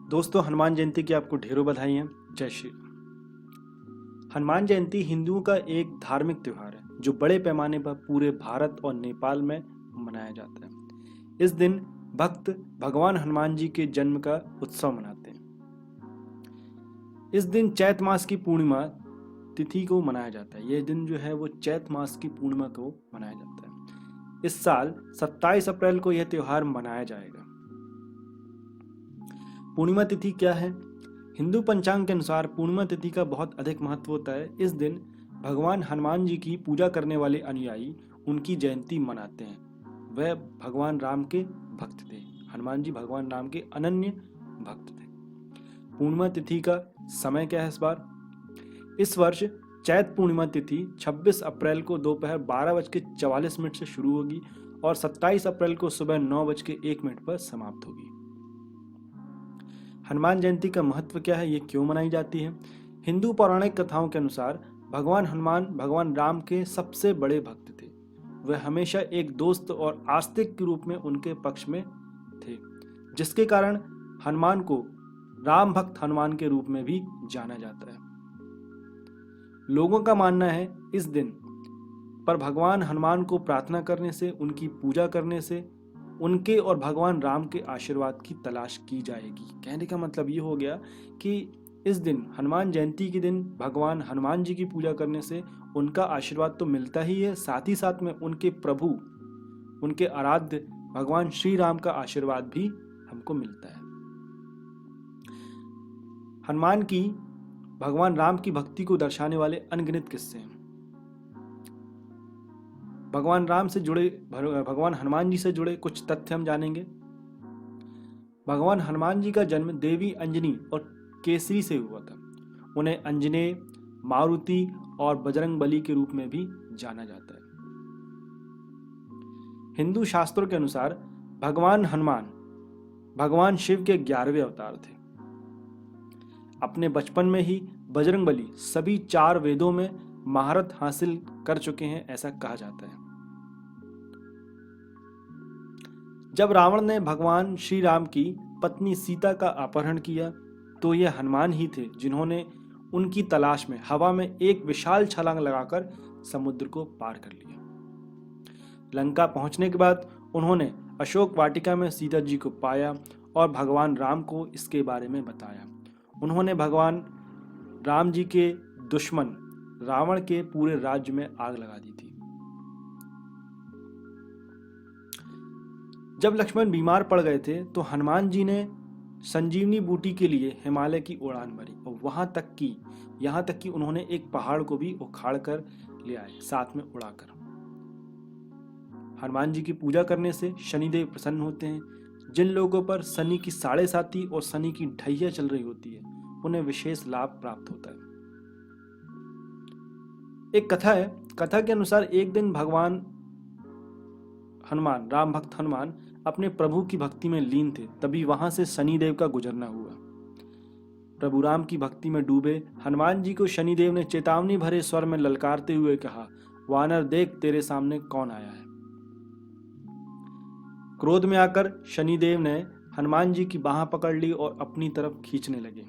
दोस्तों, हनुमान जयंती की आपको ढेरों बधाई जय श्री राम। हनुमान जयंती हिंदुओं का एक धार्मिक त्योहार है जो बड़े पैमाने पर पूरे भारत और नेपाल में मनाया जाता है। इस दिन भक्त भगवान हनुमान जी के जन्म का उत्सव मनाते हैं। इस दिन चैत मास की पूर्णिमा तिथि को मनाया जाता है। यह दिन जो है वो चैत मास की पूर्णिमा को मनाया जाता है। इस साल 27 अप्रैल को यह त्योहार मनाया जाएगा। पूर्णिमा तिथि क्या है? हिंदू पंचांग के अनुसार पूर्णिमा तिथि का बहुत अधिक महत्व होता है। इस दिन भगवान हनुमान जी की पूजा करने वाले अनुयायी उनकी जयंती मनाते हैं। वह भगवान राम के भक्त थे। हनुमान जी भगवान राम के अनन्य भक्त थे। पूर्णिमा तिथि का समय क्या है इस बार? इस वर्ष चैत पूर्णिमा तिथि 26 अप्रैल को दोपहर 12:44 से शुरू होगी और 27 अप्रैल को सुबह 9:01 पर समाप्त होगी। हनुमान जयंती का महत्व क्या है? ये क्यों मनाई जाती है? हिंदू पौराणिक कथाओं के अनुसार भगवान हनुमान भगवान राम के सबसे बड़े भक्त थे। वह हमेशा एक दोस्त और आस्तिक के रूप में उनके पक्ष में थे, जिसके कारण हनुमान को राम भक्त हनुमान के रूप में भी जाना जाता है। लोगों का मानना है इस दिन पर भगवान हनुमान को प्रार्थना करने से, उनकी पूजा करने से उनके और भगवान राम के आशीर्वाद की तलाश की जाएगी। कहने का मतलब ये हो गया कि इस दिन हनुमान जयंती के दिन भगवान हनुमान जी की पूजा करने से उनका आशीर्वाद तो मिलता ही है, साथ ही साथ में उनके प्रभु, उनके आराध्य भगवान श्री राम का आशीर्वाद भी हमको मिलता है। हनुमान की भगवान राम की भक्ति को दर्शाने वाले अनगिनत किस्से हैं। भगवान राम से जुड़े, भगवान हनुमान जी से जुड़े कुछ तथ्य हम जानेंगे। भगवान हनुमान जी का जन्म देवी अंजनी और केसरी से हुआ था। उन्हें अंजनेय, मारुति और बजरंग बली के रूप में भी जाना जाता है। हिंदू शास्त्रों के अनुसार भगवान हनुमान भगवान शिव के 11वें अवतार थे। अपने बचपन में ही बजरंग बली सभी 4 वेदों में महारत हासिल कर चुके हैं, ऐसा कहा जाता है। जब रावण ने भगवान श्री राम की पत्नी सीता का अपहरण किया तो यह हनुमान ही थे जिन्होंने उनकी तलाश में हवा में एक विशाल छलांग लगाकर समुद्र को पार कर लिया। लंका पहुंचने के बाद उन्होंने अशोक वाटिका में सीता जी को पाया और भगवान राम को इसके बारे में बताया। उन्होंने भगवान राम जी के दुश्मन रावण के पूरे राज्य में आग लगा दी थी। जब लक्ष्मण बीमार पड़ गए थे तो हनुमान जी ने संजीवनी बूटी के लिए हिमालय की उड़ान भरी और यहाँ तक कि उन्होंने एक पहाड़ को भी उखाड़ कर ले आए, साथ में उड़ाकर। हनुमान जी की पूजा करने से शनिदेव प्रसन्न होते हैं। जिन लोगों पर शनि की 7.5 और शनि की ढैया चल रही होती है उन्हें विशेष लाभ प्राप्त होता है। एक कथा है। कथा के अनुसार एक दिन भगवान हनुमान, राम भक्त हनुमान अपने प्रभु की भक्ति में लीन थे। तभी वहां से शनिदेव का गुजरना हुआ। प्रभु राम की भक्ति में डूबे हनुमान जी को शनिदेव ने चेतावनी भरे स्वर में ललकारते हुए कहा, वानर देख तेरे सामने कौन आया है। क्रोध में आकर शनिदेव ने हनुमान जी की बाह पकड़ ली और अपनी तरफ खींचने लगे।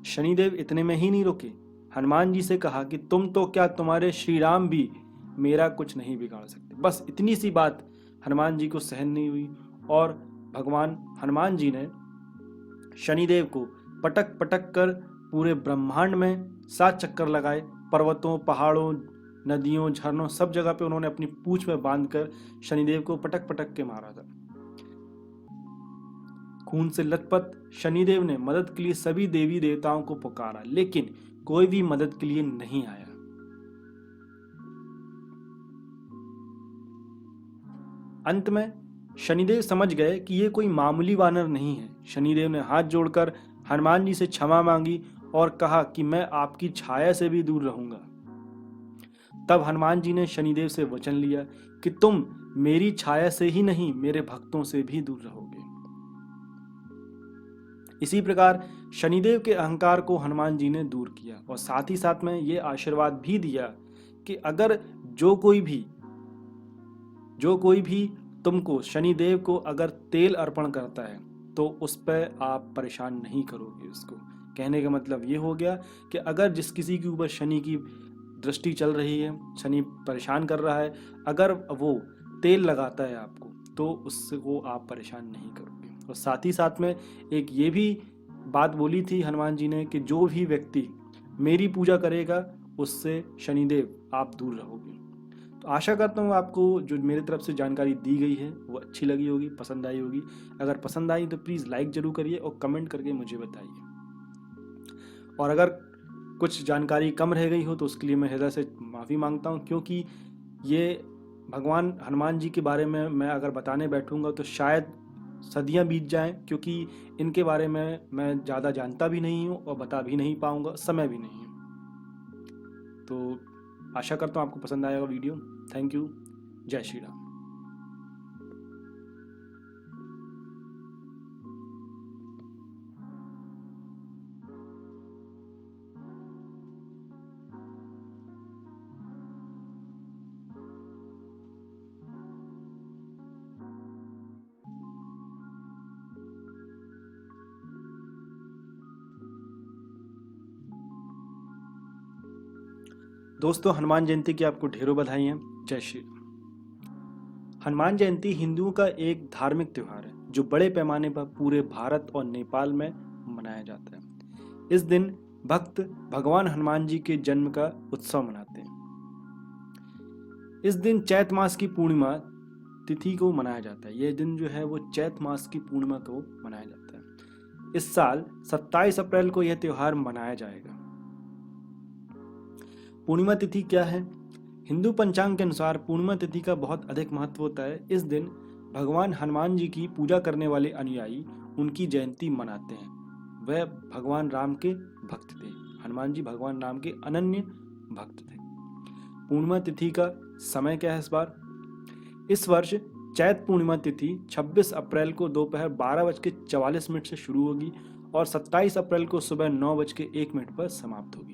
शनिदेव इतने में ही नहीं रुके। हनुमान जी से कहा कि तुम तो क्या, तुम्हारे श्री राम भी मेरा कुछ नहीं बिगाड़ सकते। बस इतनी सी बात हनुमान जी को सहन नहीं हुई और भगवान हनुमान जी ने शनिदेव को पटक पटक कर पूरे ब्रह्मांड में 7 चक्कर लगाए। पर्वतों, पहाड़ों, नदियों, झरनों, सब जगह पे उन्होंने अपनी पूंछ में बांधकर शनिदेव को पटक पटक के मारा था। खून से लथपथ शनिदेव ने मदद के लिए सभी देवी देवताओं को पुकारा, लेकिन कोई भी मदद के लिए नहीं आया। अंत में शनिदेव समझ गए कि ये कोई मामूली वानर नहीं है। शनिदेव ने हाथ जोड़कर हनुमान जी से क्षमा मांगी और कहा कि मैं आपकी छाया से भी दूर रहूंगा। तब हनुमान जी ने शनिदेव से वचन लिया कि तुम मेरी छाया से ही नहीं, मेरे भक्तों से भी दूर रहोगे। इसी प्रकार शनिदेव के अहंकार को हनुमान जी ने दूर किया और साथ ही साथ में ये आशीर्वाद भी दिया कि अगर जो कोई भी तुमको, शनिदेव को अगर तेल अर्पण करता है तो उस पर आप परेशान नहीं करोगे उसको। कहने का मतलब ये हो गया कि अगर जिस किसी के ऊपर शनि की दृष्टि चल रही है, शनि परेशान कर रहा है, अगर वो तेल लगाता है आपको, तो उससे वो आप परेशान नहीं करोगे। और साथ ही साथ में एक ये भी बात बोली थी हनुमान जी ने कि जो भी व्यक्ति मेरी पूजा करेगा उससे शनिदेव आप दूर रहोगे। तो आशा करता हूँ आपको जो मेरी तरफ से जानकारी दी गई है वो अच्छी लगी होगी, पसंद आई होगी। अगर पसंद आई तो प्लीज़ लाइक ज़रूर करिए और कमेंट करके मुझे बताइए। और अगर कुछ जानकारी कम रह गई हो तो उसके लिए मैं हृदय से माफ़ी मांगता हूँ, क्योंकि ये भगवान हनुमान जी के बारे में मैं अगर बताने बैठूंगा तो शायद सदियां बीत जाएं, क्योंकि इनके बारे में मैं ज़्यादा जानता भी नहीं हूँ और बता भी नहीं पाऊँगा, समय भी नहीं है। तो आशा करता हूँ आपको पसंद आएगा वीडियो। Thank you. जय श्री राम। दोस्तों, हनुमान जयंती की आपको ढेरों बधाई। जय श्री राम। हनुमान जयंती हिंदुओं का एक धार्मिक त्योहार है जो बड़े पैमाने पर पूरे भारत और नेपाल में मनाया जाता है। इस दिन भक्त भगवान हनुमान जी के जन्म का उत्सव मनाते हैं। इस दिन चैत मास की पूर्णिमा तिथि को मनाया जाता है। यह दिन जो है वो चैत मास की पूर्णिमा को मनाया जाता है। इस साल 27 अप्रैल को यह त्योहार मनाया जाएगा। पूर्णिमा तिथि क्या है? हिंदू पंचांग के अनुसार पूर्णिमा तिथि का बहुत अधिक महत्व होता है। इस दिन भगवान हनुमान जी की पूजा करने वाले अनुयायी उनकी जयंती मनाते हैं। वह भगवान राम के भक्त थे। हनुमान जी भगवान राम के अनन्य भक्त थे। पूर्णिमा तिथि का समय क्या है इस बार? इस वर्ष चैत पूर्णिमा तिथि 26 अप्रैल को दोपहर 12:44 से शुरू होगी और 27 अप्रैल को सुबह 9:01 पर समाप्त होगी।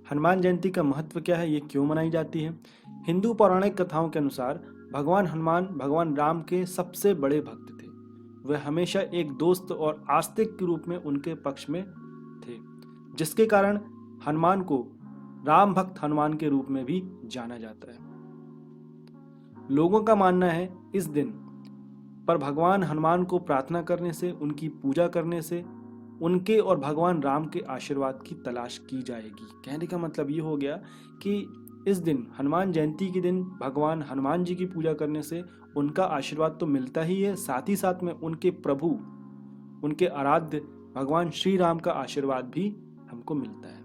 हनुमान जयंती का महत्व क्या है, ये क्यों मनाई जाती है? हिंदू पौराणिक कथाओं के अनुसार भगवान हनुमान भगवान राम के सबसे बड़े भक्त थे। वह हमेशा एक दोस्त और आस्तिक के रूप में उनके पक्ष में थे, जिसके कारण हनुमान को राम भक्त हनुमान के रूप में भी जाना जाता है। लोगों का मानना है इस दिन पर भगवान हनुमान को प्रार्थना करने से, उनकी पूजा करने से उनके और भगवान राम के आशीर्वाद की तलाश की जाएगी। कहने का मतलब ये हो गया कि इस दिन हनुमान जयंती के दिन भगवान हनुमान जी की पूजा करने से उनका आशीर्वाद तो मिलता ही है, साथ ही साथ में उनके प्रभु, उनके आराध्य भगवान श्री राम का आशीर्वाद भी हमको मिलता है।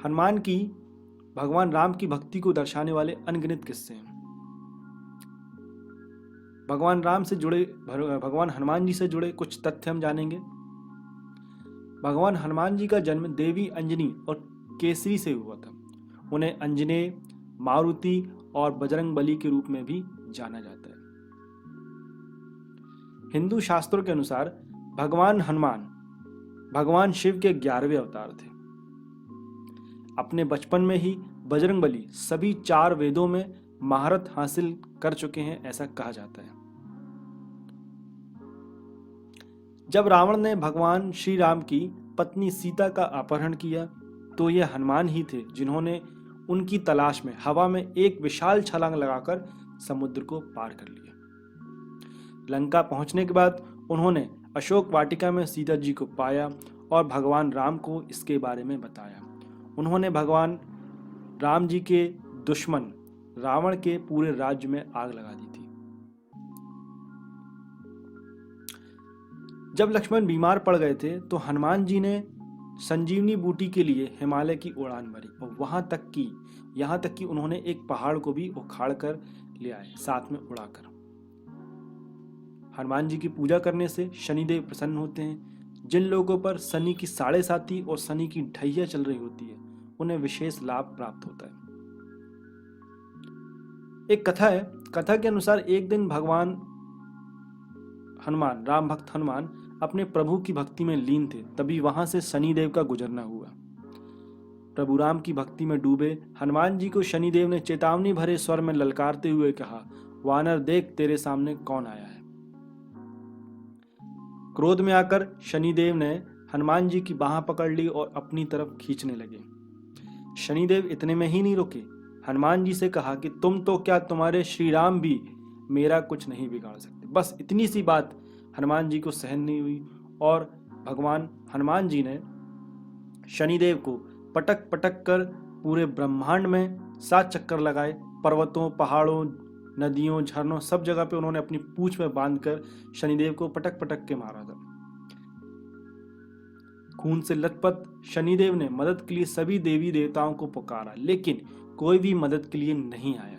हनुमान की भगवान राम की भक्ति को दर्शाने वाले अनगिनत किस्से हैं। भगवान राम से जुड़े, भगवान हनुमान जी से जुड़े कुछ तथ्य हम जानेंगे। भगवान हनुमान जी का जन्म देवी अंजनी और केसरी से हुआ था। उन्हें अंजनेय, मारुति और बजरंग बली के रूप में भी जाना जाता है। हिंदू शास्त्रों के अनुसार भगवान हनुमान भगवान शिव के 11वें अवतार थे। अपने बचपन में ही बजरंग बली सभी 4 वेदों में महारत हासिल कर चुके हैं, ऐसा कहा जाता है। जब रावण ने भगवान श्री राम की पत्नी सीता का अपहरण किया तो यह हनुमान ही थे जिन्होंने उनकी तलाश में हवा में एक विशाल छलांग लगाकर समुद्र को पार कर लिया। लंका पहुंचने के बाद उन्होंने अशोक वाटिका में सीता जी को पाया और भगवान राम को इसके बारे में बताया। उन्होंने भगवान राम जी के दुश्मन रावण के पूरे राज्य में आग लगा दी थी। जब लक्ष्मण बीमार पड़ गए थे तो हनुमान जी ने संजीवनी बूटी के लिए हिमालय की उड़ान भरी और यहाँ तक कि उन्होंने एक पहाड़ को भी उखाड़ कर ले आए, साथ में उड़ाकर। हनुमान जी की पूजा करने से शनिदेव प्रसन्न होते हैं। जिन लोगों पर शनि की 7.5 और शनि की ढैया चल रही होती है उन्हें विशेष लाभ प्राप्त होता है। एक कथा है। कथा के अनुसार एक दिन भगवान हनुमान, राम भक्त हनुमान अपने प्रभु की भक्ति में लीन थे। तभी वहां से शनिदेव का गुजरना हुआ। प्रभु राम की भक्ति में डूबे हनुमान जी को शनिदेव ने चेतावनी भरे स्वर में ललकारते हुए कहा, वानर देख तेरे सामने कौन आया है। क्रोध में आकर शनिदेव ने हनुमान जी की बाह पकड़ ली और अपनी तरफ खींचने लगे। शनिदेव इतने में ही नहीं रुके, हनुमान जी से कहा कि तुम तो क्या तुम्हारे श्री राम भी मेरा कुछ नहीं बिगाड़ सकते। बस इतनी सी बात हनुमान जी को सहन नहीं हुई और भगवान हनुमान जी ने शनिदेव को पटक पटक कर पूरे ब्रह्मांड में 7 चक्कर लगाए। पर्वतों, पहाड़ों, नदियों, झरनों, सब जगह पे उन्होंने अपनी पूंछ में बांधकर शनिदेव को पटक पटक के मारा था। खून से लथपथ शनिदेव ने मदद के लिए सभी देवी देवताओं को पुकारा, लेकिन कोई भी मदद के लिए नहीं आया।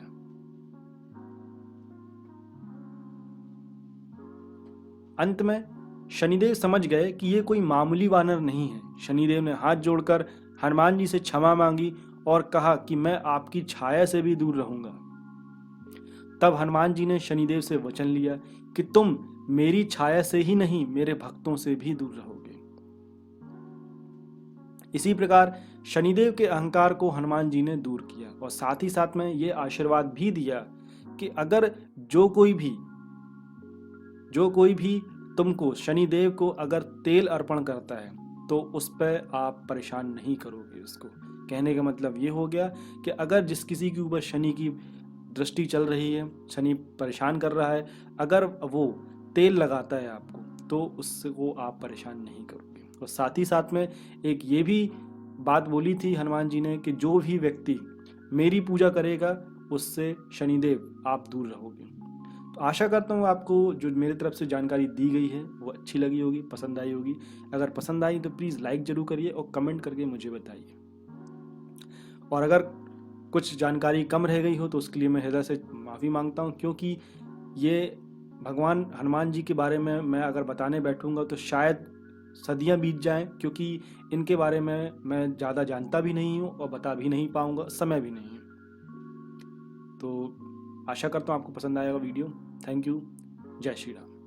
अंत में शनिदेव समझ गए कि ये कोई मामूली वानर नहीं है। शनिदेव ने हाथ जोड़कर हनुमान जी से क्षमा मांगी और कहा कि मैं आपकी छाया से भी दूर रहूंगा। तब हनुमान जी ने शनिदेव से वचन लिया कि तुम मेरी छाया से ही नहीं, मेरे भक्तों से भी दूर रहोगे। इसी प्रकार शनिदेव के अहंकार को हनुमान जी ने दूर किया और साथ ही साथ में ये आशीर्वाद भी दिया कि अगर जो कोई भी तुमको शनिदेव को अगर तेल अर्पण करता है तो उस पर आप परेशान नहीं करोगे उसको। कहने का मतलब ये हो गया कि अगर जिस किसी के ऊपर शनि की दृष्टि चल रही है, शनि परेशान कर रहा है, अगर वो तेल लगाता है आपको तो उसको आप परेशान नहीं करोगे। और साथ ही साथ में एक ये भी बात बोली थी हनुमान जी ने कि जो भी व्यक्ति मेरी पूजा करेगा उससे शनिदेव आप दूर रहोगे। तो आशा करता हूँ आपको जो मेरी तरफ से जानकारी दी गई है वो अच्छी लगी होगी, पसंद आई होगी। अगर पसंद आई तो प्लीज़ लाइक ज़रूर करिए और कमेंट करके मुझे बताइए। और अगर कुछ जानकारी कम रह गई हो तो उसके लिए मैं हृदय से माफ़ी मांगता हूँ, क्योंकि ये भगवान हनुमान जी के बारे में मैं अगर बताने बैठूंगा तो शायद सदियां बीत जाएं, क्योंकि इनके बारे में मैं ज़्यादा जानता भी नहीं हूँ और बता भी नहीं पाऊँगा, समय भी नहीं है। तो आशा करता हूँ आपको पसंद आएगा वीडियो। Thank you. जय श्री राम।